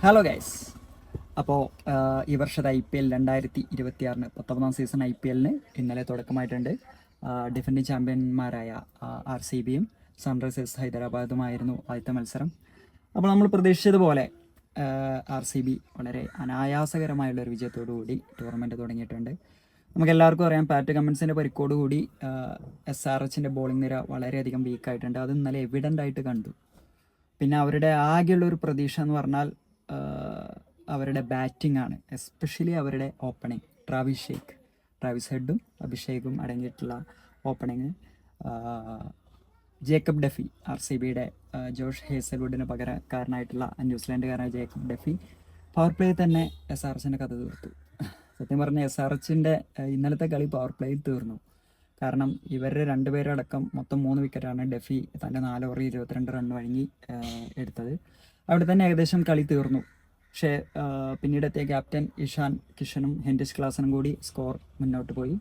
Hello guys. അപ്പോൾ ഈ വർഷത്തെ IPL 2026 19ാം സീസൺ IPLന് ഇന്നലെ തുടക്കമായിട്ടുണ്ട്. ഡിഫൻഡിങ് ചാമ്പ്യന്മാരായ RCBയും സൺറൈസേഴ്സ് ഹൈദരാബാദുമായിരുന്നു ആദ്യത്തെ മത്സരം. അപ്പോൾ നമ്മൾ പ്രതീക്ഷിച്ചതുപോലെ RCB വളരെ അനായാസകരമായുള്ളൊരു വിജയത്തോടു കൂടി ടൂർണമെൻറ്റ് തുടങ്ങിയിട്ടുണ്ട്. നമുക്കെല്ലാവർക്കും അറിയാം, പാറ്റ് കമ്മിൻസിൻ്റെ പരിക്കോടുകൂടി SRHൻ്റെ ബോളിംഗ് നിര വളരെയധികം വീക്കായിട്ടുണ്ട്. അത് ഇന്നലെ എവിഡൻ്റ് ആയിട്ട് കണ്ടു. പിന്നെ അവരുടെ ആകെയുള്ളൊരു പ്രതീക്ഷ എന്ന് പറഞ്ഞാൽ അവരുടെ ബാറ്റിംഗ് ആണ്, എസ്പെഷ്യലി അവരുടെ ഓപ്പണിങ്. ട്രാവിസ് ഹെഡും അഭിഷേകും അടങ്ങിയിട്ടുള്ള ഓപ്പണിങ്. ജേക്കബ് ഡെഫി, RCBയുടെ ജോഷ് ഹേസൽവുഡിന് പകരക്കാരനായിട്ടുള്ള ന്യൂസിലാൻഡുകാരനായ ജേക്കബ് ഡെഫി പവർ പ്ലേയിൽ തന്നെ SRHൻ്റെ കഥ തീർത്തു. സത്യം പറഞ്ഞാൽ SRHൻ്റെ ഇന്നലത്തെ കളി പവർ പ്ലേയിൽ തീർന്നു. കാരണം ഇവരുടെ രണ്ടുപേരടക്കം മൊത്തം 3 വിക്കറ്റാണ് ഡെഫി തൻ്റെ 4 ഓവർ 22 റൺ വഴങ്ങി എടുത്തത്. അവിടെ തന്നെ ഏകദേശം കളി തീർന്നു. പക്ഷേ പിന്നീടെത്തിയ ക്യാപ്റ്റൻ ഇഷാൻ കിഷനും ഹെൻറിച്ച് ക്ലാസനും കൂടി സ്കോർ മുന്നോട്ട് പോയി.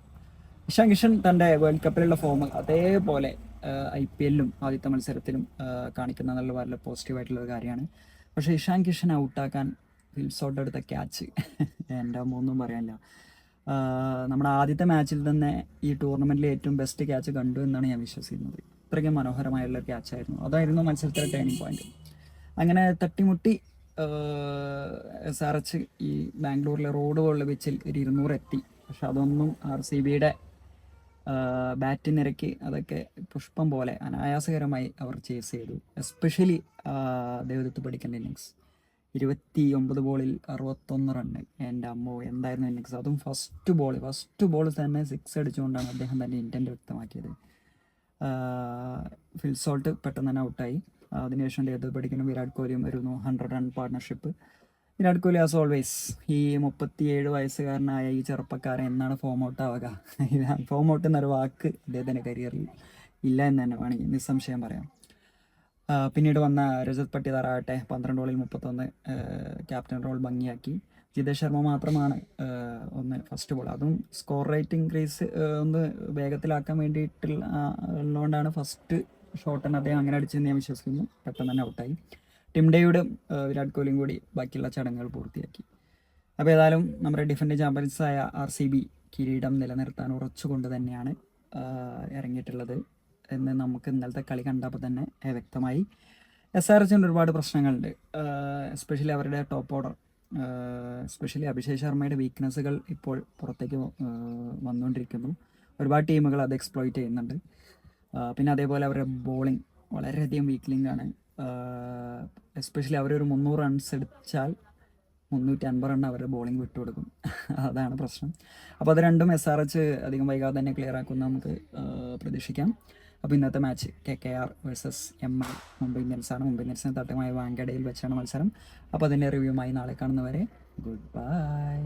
ഇഷാൻ കിഷൻ തൻ്റെ വേൾഡ് കപ്പിലുള്ള ഫോം അതേപോലെ IPLലും ആദ്യത്തെ മത്സരത്തിലും കാണിക്കുന്ന നല്ല വളരെ പോസിറ്റീവായിട്ടുള്ളൊരു കാര്യമാണ്. പക്ഷേ ഇഷാൻ കിഷൻ ഔട്ടാക്കാൻ ഫിൽസോട്ട് എടുത്ത ക്യാച്ച് എൻ്റെ ഒന്നും പറയാനില്ല. നമ്മുടെ ആദ്യത്തെ മാച്ചിൽ തന്നെ ഈ ടൂർണമെൻറ്റിലെ ഏറ്റവും ബെസ്റ്റ് ക്യാച്ച് കണ്ടു എന്നാണ് ഞാൻ വിശ്വസിക്കുന്നത്. ഇത്രയ്ക്കും മനോഹരമായുള്ള ക്യാച്ചായിരുന്നു. അതായിരുന്നു മത്സരത്തിലെ ടേണിംഗ് പോയിന്റ്. അങ്ങനെ തട്ടിമുട്ടി SRH ഈ ബാംഗ്ലൂരിലെ റോഡ് പോലുള്ള വെച്ചിൽ ഒരു 200 എത്തി. പക്ഷെ അതൊന്നും RCBയുടെ ബാറ്റ് നിരക്ക് അതൊക്കെ പുഷ്പം പോലെ അനായാസകരമായി അവർ ചേസ് ചെയ്തു. എസ്പെഷ്യലി ദേവദത്ത് പടിക്കൻ്റെ ഇന്നിങ്സ് 29 ബോളിൽ 61 റണ്ണ്. എൻ്റെ അമ്മോ, എന്തായിരുന്നു ഇന്നിങ്സ്! അതും ഫസ്റ്റ് ബോൾ തന്നെ 6 അടിച്ചുകൊണ്ടാണ് അദ്ദേഹം തന്നെ ഇൻറ്റൻറ്റ് വ്യക്തമാക്കിയത്. ഫിൽസോൾട്ട് പെട്ടെന്ന് തന്നെ ഔട്ടായി. അതിനുശേഷം ദേവദത്ത് പടിക്കനും വിരാട് കോഹ്ലിയും ഒരു 100 run partnership. Virat Kohli as always ഈ 37 വയസ്സുകാരനായ ഈ ചെറുപ്പക്കാരൻ എന്നാണ് ഫോം ഔട്ട് ആവുക? ഫോം ഔട്ട് എന്നൊരു വാക്ക് അദ്ദേഹത്തിൻ്റെ കരിയറിൽ ഇല്ല എന്ന് തന്നെ വേണമെങ്കിൽ നിസ്സംശയം പറയാം. പിന്നീട് വന്ന രജത് പട്ടിദാർ ആകട്ടെ 12 ബോളിൽ 31 ക്യാപ്റ്റൻ റോൾ ഭംഗിയാക്കി. ജിതേഷ് ശർമ്മ മാത്രമാണ് ഫസ്റ്റ് ബോൾ, അതും സ്കോർ റേറ്റ് ഇൻക്രീസ് ഒന്ന് വേഗത്തിലാക്കാൻ വേണ്ടിയിട്ടുള്ളതുകൊണ്ടാണ് ഫസ്റ്റ് ഷോട്ടിന് അദ്ദേഹം അങ്ങനെ അടിച്ചെന്ന് ഞാൻ വിശ്വസിക്കുന്നു. പെട്ടെന്ന് തന്നെ ഔട്ടായി. ടിം ഡേവിഡും വിരാട് കോഹ്ലിയും കൂടി ബാക്കിയുള്ള ചടങ്ങുകൾ പൂർത്തിയാക്കി. അപ്പോൾ ഏതായാലും നമ്മുടെ ഡിഫൻഡിങ് ചാമ്പ്യൻസായ RCB കിരീടം നിലനിർത്താൻ ഉറച്ചുകൊണ്ട് തന്നെയാണ് ഇറങ്ങിയിട്ടുള്ളത് എന്ന് നമുക്ക് ഇന്നലത്തെ കളി കണ്ടപ്പോൾ തന്നെ വ്യക്തമായി. SRHന് ഒരുപാട് പ്രശ്നങ്ങളുണ്ട്, എസ്പെഷ്യലി അവരുടെ ടോപ്പ് ഓർഡർ. എസ്പെഷ്യലി അഭിഷേക് ശർമ്മയുടെ വീക്ക്നെസ്സുകൾ ഇപ്പോൾ പുറത്തേക്ക് വന്നുകൊണ്ടിരിക്കുന്നു. ഒരുപാട് ടീമുകൾ അത് എക്സ്പ്ലോയിറ്റ് ചെയ്യുന്നുണ്ട്. പിന്നെ അതേപോലെ അവരുടെ ബോളിംഗ് വളരെയധികം വീക്ക്ലിംഗാണ്. എസ്പെഷ്യലി അവരൊരു 300 റൺസ് അടിച്ചാൽ 350 റൺ അവരുടെ ബോളിംഗ് വിട്ടുകൊടുക്കും. അതാണ് പ്രശ്നം. അപ്പോൾ അത് രണ്ടും SRH അധികം വൈകാതെ തന്നെ ക്ലിയർ ആക്കുമെന്ന് നമുക്ക് പ്രതീക്ഷിക്കാം. അപ്പോൾ ഇന്നത്തെ match KKR versus MI Mumbai ഇന്ത്യൻസാണ്. മുംബൈ ഇന്ത്യൻസിന് തട്ടമായ വാങ്കഡയിൽ വെച്ചാണ് മത്സരം. അപ്പോൾ അതിൻ്റെ റിവ്യൂമായി നാളെ കാണുന്നവരെ ഗുഡ് ബൈ.